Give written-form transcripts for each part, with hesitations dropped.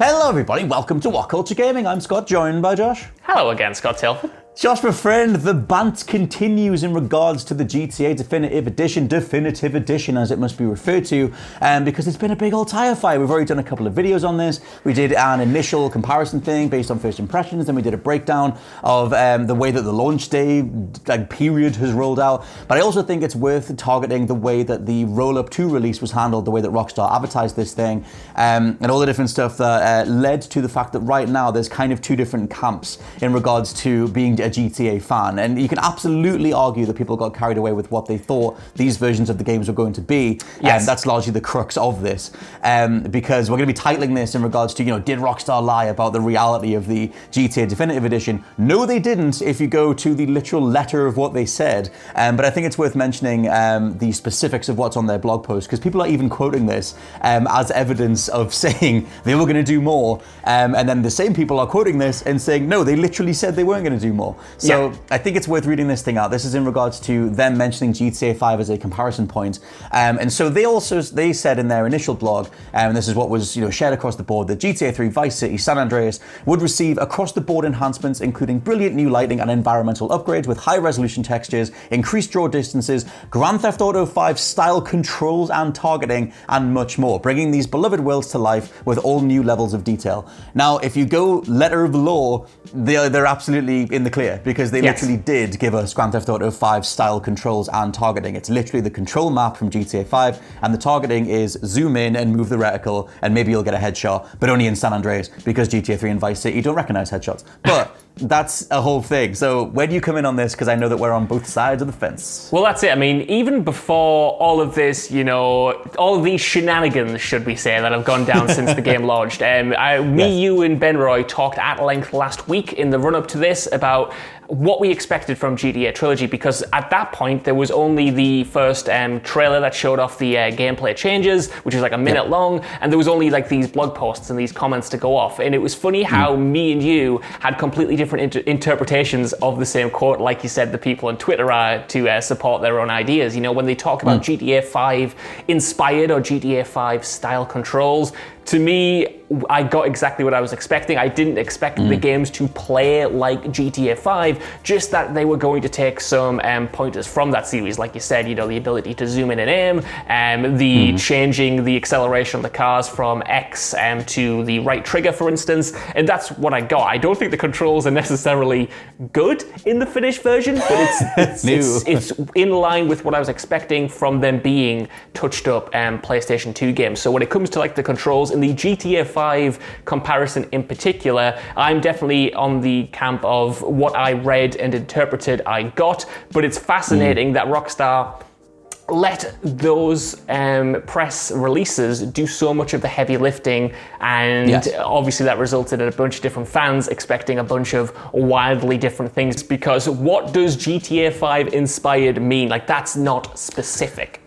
Hello everybody, welcome to WhatCulture Gaming. I'm Scott, joined by Josh. Hello again, Scott Tilford. Josh, my friend, the bant continues in regards to the GTA Definitive Edition as it must be referred to, because it's been a big old tire fire. We've already done a couple of videos on this. We did an initial comparison thing based on first impressions, then we did a breakdown of the way that the launch day period has rolled out. But I also think it's worth targeting the way that the roll-up to release was handled, the way that Rockstar advertised this thing, and all the different stuff that led to the fact that right now there's kind of two different camps in regards to being a GTA fan, and you can absolutely argue that people got carried away with what they thought these versions of the games were going to be. Yes. And that's largely the crux of this, because we're going to be titling this in regards to, did Rockstar lie about the reality of the GTA Definitive Edition? No, they didn't, if you go to the literal letter of what they said. But I think it's worth mentioning the specifics of what's on their blog post, because people are even quoting this as evidence of saying they were going to do more, and then the same people are quoting this and saying, no, they literally said they weren't going to do more. So yeah. I think it's worth reading this thing out. This is in regards to them mentioning GTA 5 as a comparison point. And so they said in their initial blog, and this is what was shared across the board, that GTA 3, Vice City, San Andreas would receive across-the-board enhancements, including brilliant new lighting and environmental upgrades with high-resolution textures, increased draw distances, Grand Theft Auto 5 style controls and targeting, and much more, bringing these beloved worlds to life with all new levels of detail. Now, if you go letter of the law, they're absolutely in the clear, because they literally did give us Grand Theft Auto 5 style controls and targeting. It's literally the control map from GTA 5, and the targeting is zoom in and move the reticle, and maybe you'll get a headshot, but only in San Andreas, because GTA 3 and Vice City don't recognize headshots. But that's a whole thing. So where do you come in on this? Because I know that we're on both sides of the fence. Well, that's it. I mean, even before all of this, all of these shenanigans, should we say, that have gone down since the game launched. You and Ben Roy talked at length last week in the run-up to this about what we expected from GTA Trilogy, because at that point there was only the first trailer that showed off the gameplay changes, which was like a minute long, and there was only like these blog posts and these comments to go off. And it was funny how me and you had completely different interpretations of the same quote. Like you said, the people on Twitter are to support their own ideas. When they talk about GTA 5 inspired or GTA 5 style controls, to me, I got exactly what I was expecting. I didn't expect the games to play like GTA 5, just that they were going to take some pointers from that series. Like you said, the ability to zoom in and aim, the changing the acceleration of the cars from X to the right trigger, for instance. And that's what I got. I don't think the controls are necessarily good in the finished version, but it's in line with what I was expecting from them being touched up PlayStation 2 games. So when it comes to like the controls, in the GTA 5 comparison in particular, I'm definitely on the camp of what I read and interpreted I got, but it's fascinating that Rockstar let those press releases do so much of the heavy lifting, and obviously that resulted in a bunch of different fans expecting a bunch of wildly different things, because what does GTA 5 inspired mean? Like, that's not specific.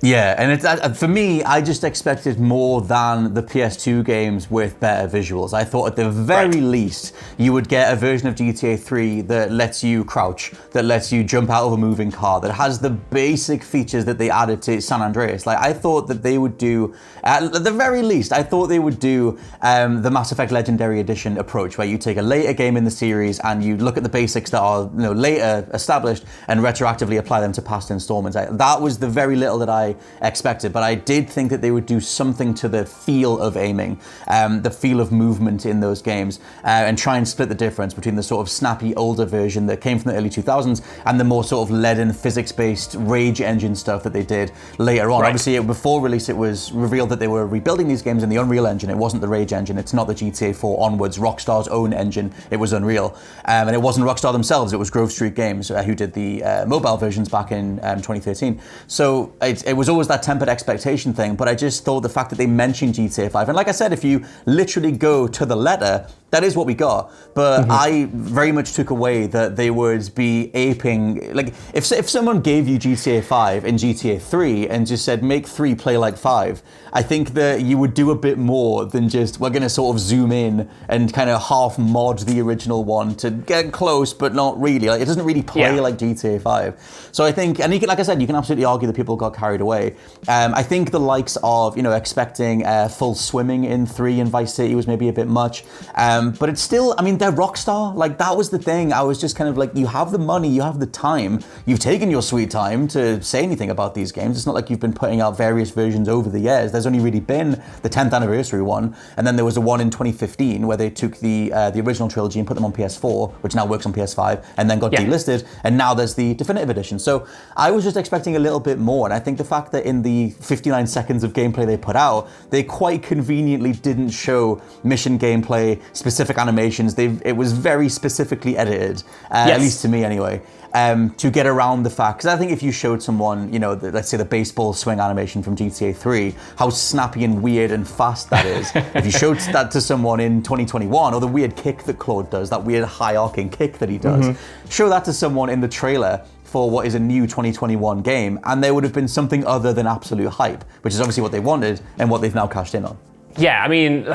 Yeah, and it's for me, I just expected more than the PS2 games with better visuals. I thought at the very least you would get a version of GTA 3 that lets you crouch, that lets you jump out of a moving car, that has the basic features that they added to San Andreas. Like, I thought that they would do, at the very least, I thought they would do the Mass Effect Legendary Edition approach, where you take a later game in the series and you look at the basics that are later established and retroactively apply them to past installments. That was the very little that I expected, but I did think that they would do something to the feel of aiming, the feel of movement in those games, and try and split the difference between the sort of snappy older version that came from the early 2000s and the more sort of leaden physics-based Rage engine stuff that they did later on. Obviously, before release, it was revealed that they were rebuilding these games in the Unreal Engine. It wasn't the Rage engine. It's not the GTA 4 onwards Rockstar's own engine. It was Unreal, and it wasn't Rockstar themselves. It was Grove Street Games who did the mobile versions back in 2013. So it was always that tempered expectation thing, but I just thought the fact that they mentioned GTA 5, and like I said, if you literally go to the letter, that is what we got. But I very much took away that they would be aping, like if someone gave you GTA 5 and GTA 3 and just said make 3 play like 5, I think that you would do a bit more than just we're going to sort of zoom in and kind of half mod the original one to get close, but not really. Like it doesn't really play like GTA 5. So I think, and you can, like I said, you can absolutely argue that people got carried away. I think the likes of expecting full swimming in 3 and Vice City was maybe a bit much. But it's still, I mean, they're Rockstar. Like, that was the thing. I was just kind of like, you have the money, you have the time. You've taken your sweet time to say anything about these games. It's not like you've been putting out various versions over the years. There's only really been the 10th anniversary one. And then there was a one in 2015 where they took the original trilogy and put them on PS4, which now works on PS5, and then got delisted. And now there's the definitive edition. So I was just expecting a little bit more. And I think the fact that in the 59 seconds of gameplay they put out, they quite conveniently didn't show mission gameplay, specific animations. It was very specifically edited, at least to me anyway, to get around the fact. Because I think if you showed someone, let's say the baseball swing animation from GTA 3, how snappy and weird and fast that is. If you showed that to someone in 2021, or the weird kick that Claude does, that weird high arcing kick that he does, show that to someone in the trailer for what is a new 2021 game, and there would have been something other than absolute hype, which is obviously what they wanted and what they've now cashed in on. Yeah, I mean,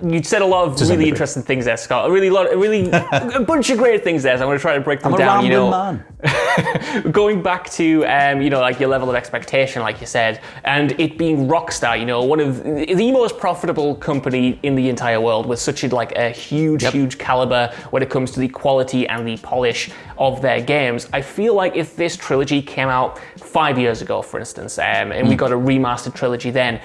you said a lot of really interesting things there, Scott. A bunch of great things there. So I'm going to try to break them down. Man. Going back to like your level of expectation, like you said, and it being Rockstar, one of the most profitable company in the entire world, with such a huge caliber when it comes to the quality and the polish of their games. I feel like if this trilogy came out 5 years ago, for instance, and we got a remastered trilogy then,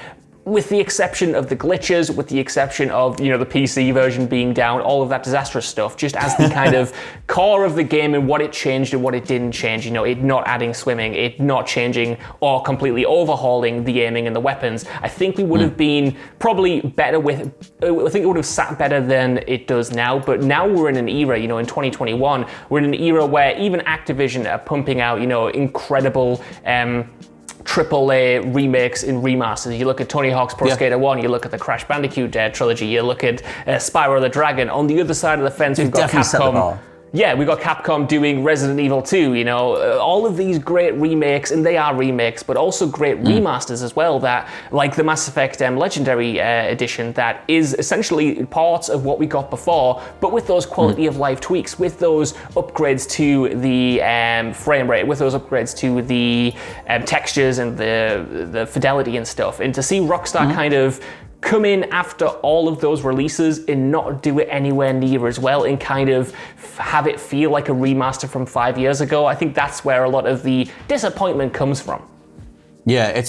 with the exception of the glitches, with the exception of, the PC version being down, all of that disastrous stuff, just as the kind of core of the game and what it changed and what it didn't change, it not adding swimming, it not changing or completely overhauling the aiming and the weapons, I think we would have been probably better I think it would have sat better than it does now. But now we're in an era, in 2021, we're in an era where even Activision are pumping out, incredible AAA remakes and remasters. You look at Tony Hawk's Pro Skater 1, you look at the Crash Bandicoot trilogy, you look at Spyro the Dragon. On the other side of the fence, we've got Capcom. Yeah, we got Capcom doing Resident Evil 2, all of these great remakes, and they are remakes, but also great remasters as well, that, like the Mass Effect Legendary Edition, that is essentially parts of what we got before, but with those quality of life tweaks, with those upgrades to the frame rate, with those upgrades to the textures and the fidelity and stuff. And to see Rockstar kind of come in after all of those releases and not do it anywhere near as well, and kind of have it feel like a remaster from 5 years ago, I think that's where a lot of the disappointment comes from. Yeah, it's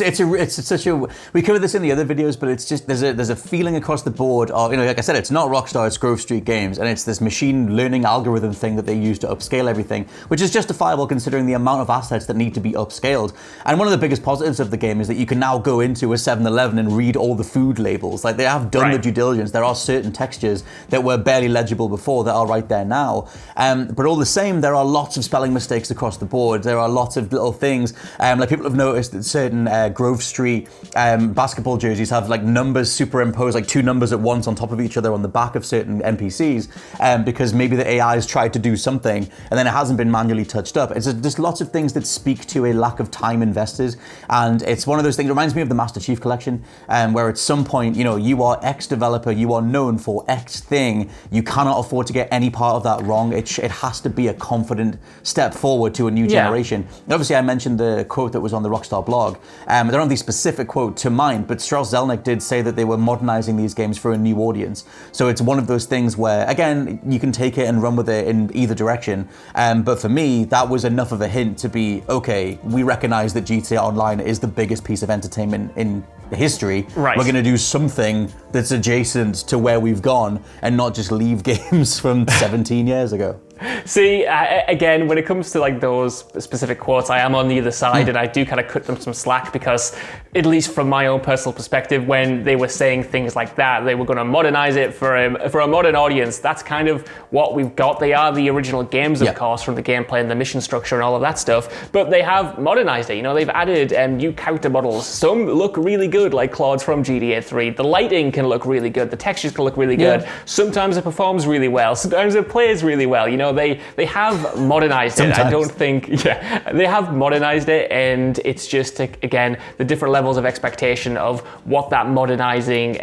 such a, we covered this in the other videos, but it's just, there's a feeling across the board of, like I said, it's not Rockstar, it's Grove Street Games, and it's this machine learning algorithm thing that they use to upscale everything, which is justifiable considering the amount of assets that need to be upscaled. And one of the biggest positives of the game is that you can now go into a 7-Eleven and read all the food labels. Like, they have done the due diligence. There are certain textures that were barely legible before that are right there now. But all the same, there are lots of spelling mistakes across the board. There are lots of little things, like people have noticed that certain Grove Street basketball jerseys have like numbers superimposed, like 2 numbers at once on top of each other on the back of certain NPCs, because maybe the AI has tried to do something and then it hasn't been manually touched up. It's just lots of things that speak to a lack of time invested, and it's one of those things. It reminds me of the Master Chief Collection, where at some point, you are X developer, you are known for X thing, you cannot afford to get any part of that wrong. It has to be a confident step forward to a new generation. And obviously, I mentioned the quote that was on the Rockstar blog. I don't have the specific quote to mind, but Strauss Zelnick did say that they were modernizing these games for a new audience. So it's one of those things where, again, you can take it and run with it in either direction. But for me, that was enough of a hint to be, okay, we recognize that GTA Online is the biggest piece of entertainment in history. Right. We're going to do something that's adjacent to where we've gone and not just leave games from 17 years ago. See, again, when it comes to like those specific quotes, I am on the other side, and I do kind of cut them some slack because, at least from my own personal perspective, when they were saying things like that, they were going to modernize it for a modern audience. That's kind of what we've got. They are the original games, of course, from the gameplay and the mission structure and all of that stuff, but they have modernized it. You know, they've added new character models. Some look really good, like Claude's from GTA 3. The lighting can look really good. The textures can look really good. Sometimes it performs really well. Sometimes it plays really well. You know, they have modernized it. I don't think, they have modernized it, and it's just, again, the different levels of expectation of what that modernizing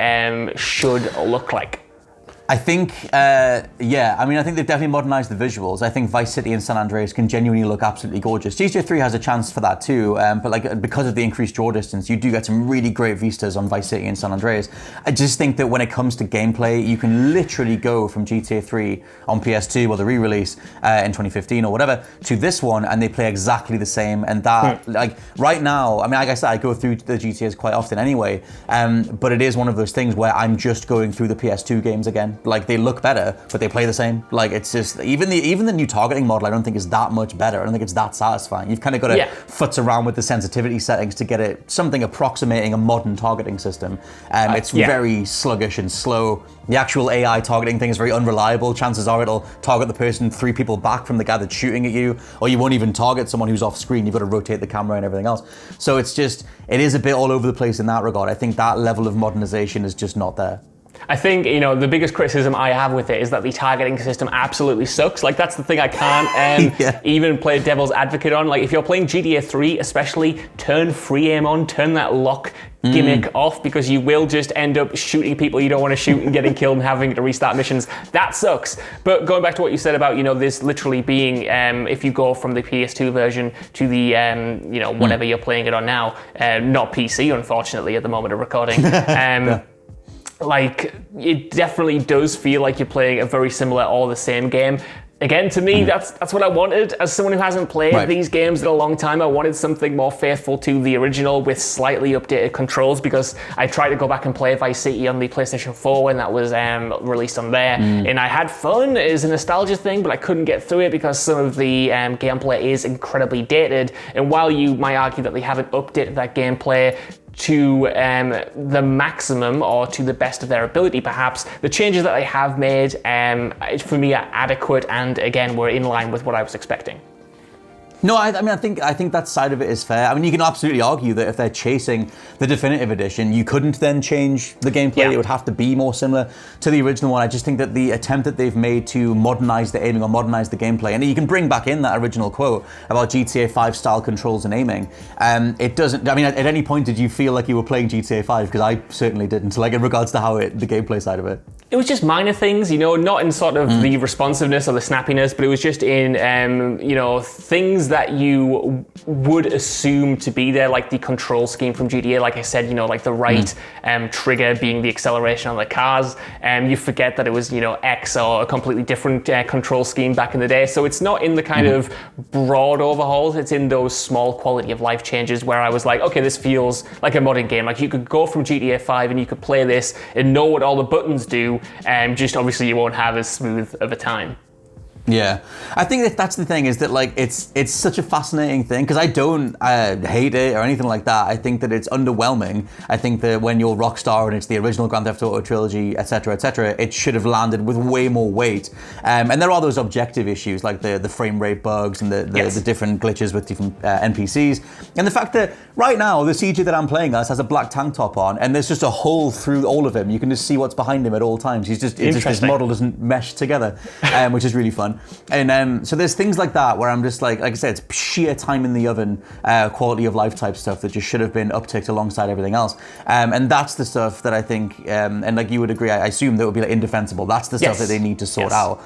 should look like. I think, I think they've definitely modernized the visuals. I think Vice City and San Andreas can genuinely look absolutely gorgeous. GTA 3 has a chance for that too, but like because of the increased draw distance, you do get some really great vistas on Vice City and San Andreas. I just think that when it comes to gameplay, you can literally go from GTA 3 on PS2 or the re-release in 2015 or whatever to this one, and they play exactly the same. And that, like right now, I mean, like I said, I go through the GTAs quite often anyway, but it is one of those things where I'm just going through the PS2 games again. Like they look better, but they play the same. Like it's just even the new targeting model I don't think is that much better. I don't think it's that satisfying. You've kind of got to futz around with the sensitivity settings to get it something approximating a modern targeting system. It's very sluggish and slow. The actual AI targeting thing is very unreliable. Chances are it'll target the person 3 people back from the guy that's shooting at you, or you won't even target someone who's off screen. You've got to rotate the camera and everything else. So it is a bit all over the place in that regard. I think that level of modernization is just not there. I think, the biggest criticism I have with it is that the targeting system absolutely sucks. Like, that's the thing I can't even play devil's advocate on. Like, if you're playing GTA 3, especially, turn free aim on, turn that lock gimmick off, because you will just end up shooting people you don't want to shoot and getting killed and having to restart missions. That sucks. But going back to what you said about, this literally being, if you go from the PS2 version to the, whatever you're playing it on now, not PC, unfortunately, at the moment of recording, like, it definitely does feel like you're playing a very similar or the same game. Again, to me, that's what I wanted. As someone who hasn't played these games in a long time, I wanted something more faithful to the original with slightly updated controls, because I tried to go back and play Vice City on the PlayStation 4 when that was released on there, and I had fun. It is a nostalgia thing, but I couldn't get through it because some of the gameplay is incredibly dated, and while you might argue that they haven't updated that gameplay to the maximum or to the best of their ability, perhaps, the changes that they have made for me are adequate, and again, were in line with what I was expecting. No, I think that side of it is fair. I mean, you can absolutely argue that if they're chasing the definitive edition, you couldn't then change the gameplay. It would have to be more similar to the original one. I just think that the attempt that they've made to modernize the aiming or modernize the gameplay, and you can bring back in that original quote about GTA 5 style controls and aiming. It doesn't. I mean, at any point did you feel like you were playing GTA 5? Because I certainly didn't. Like in regards to how the gameplay side of it. It was just minor things, not in sort of the responsiveness or the snappiness, but it was just in, things that you would assume to be there, like the control scheme from GTA. Like I said, like the right trigger being the acceleration on the cars. You forget that it was, X or a completely different control scheme back in the day. So it's not in the kind of broad overhauls. It's in those small quality of life changes where I was like, okay, this feels like a modern game. Like you could go from GTA 5 and you could play this and know what all the buttons do. Just obviously you won't have as smooth of a time. Yeah, I think that's the thing, is that like it's such a fascinating thing, because I don't hate it or anything like that. I think that it's underwhelming. I think that when you're Rockstar and it's the original Grand Theft Auto trilogy, etc., it should have landed with way more weight. And there are those objective issues like the frame rate bugs and the different glitches with different NPCs, and the fact that right now the CG that I'm playing as has a black tank top on, and there's just a hole through all of him. You can just see what's behind him at all times. His model doesn't mesh together, which is really fun. And so there's things like that where I'm just like I said, it's sheer time in the oven, quality of life type stuff that just should have been upticked alongside everything else. And that's the stuff that I think, and like you would agree, I assume that would be like indefensible. That's the stuff that they need to sort out,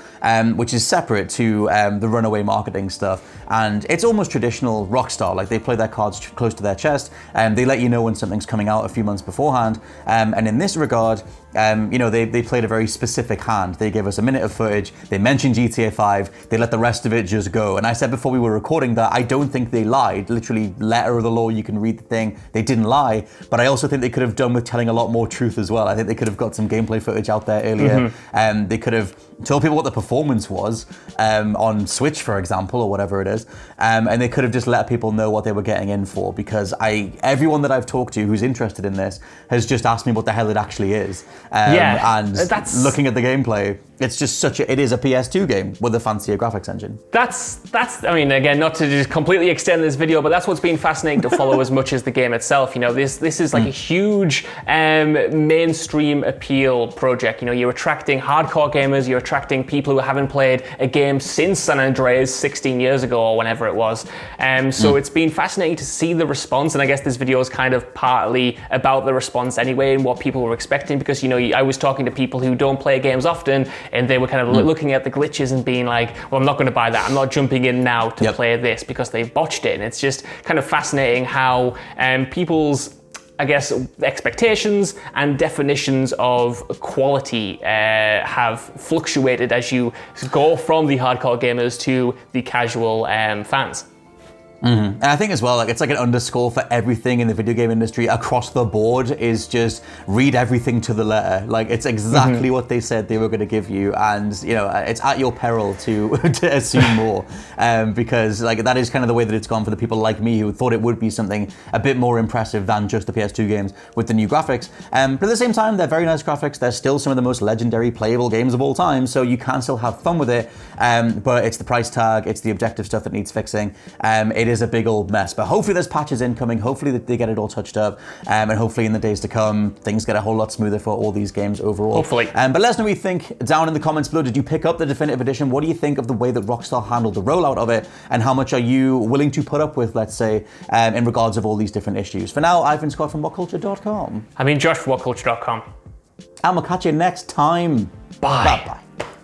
which is separate to the runaway marketing stuff. And it's almost traditional Rockstar. Like they play their cards close to their chest, and they let you know when something's coming out a few months beforehand. And in this regard, They played a very specific hand. They gave us a minute of footage. They mentioned GTA 5. They let the rest of it just go. And I said before we were recording that I don't think they lied. Literally, letter of the law, you can read the thing. They didn't lie. But I also think they could have done with telling a lot more truth as well. I think they could have got some gameplay footage out there earlier. They could have told people what the performance was on Switch, for example, or whatever it is. And they could have just let people know what they were getting in for, because everyone that I've talked to who's interested in this has just asked me what the hell it actually is. And that's looking at the gameplay, it's just it is a PS2 game with a fancier graphics engine. That's I mean, again, not to just completely extend this video, but that's what's been fascinating to follow as much as the game itself. This is like a huge mainstream appeal project. You're attracting hardcore gamers, you're attracting people who haven't played a game since San Andreas 16 years ago or whenever it was. So it's been fascinating to see the response, and I guess this video is kind of partly about the response anyway and what people were expecting, because I was talking to people who don't play games often, and they were kind of looking at the glitches and being like, well, I'm not going to buy that. I'm not jumping in now to play this because they've botched it. And it's just kind of fascinating how people's, I guess, expectations and definitions of quality have fluctuated as you go from the hardcore gamers to the casual fans. And I think as well, it's like an underscore for everything in the video game industry across the board is just read everything to the letter. It's exactly what they said they were going to give you, and it's at your peril to assume more, because that is kind of the way that it's gone for the people like me who thought it would be something a bit more impressive than just the PS2 games with the new graphics. But at the same time, they're very nice graphics. They're still some of the most legendary playable games of all time, so you can still have fun with it. But it's the price tag, it's the objective stuff that needs fixing. It is a big old mess, but hopefully there's patches incoming. Hopefully they get it all touched up, and hopefully in the days to come things get a whole lot smoother for all these games overall. Hopefully. But let us know what you think down in the comments below. Did you pick up the definitive edition? What do you think of the way that Rockstar handled the rollout of it, and how much are you willing to put up with, let's say, in regards of all these different issues? For now, I've been Scott from WhatCulture.com. I mean Josh from WhatCulture.com. And we'll catch you next time. Bye. Bye.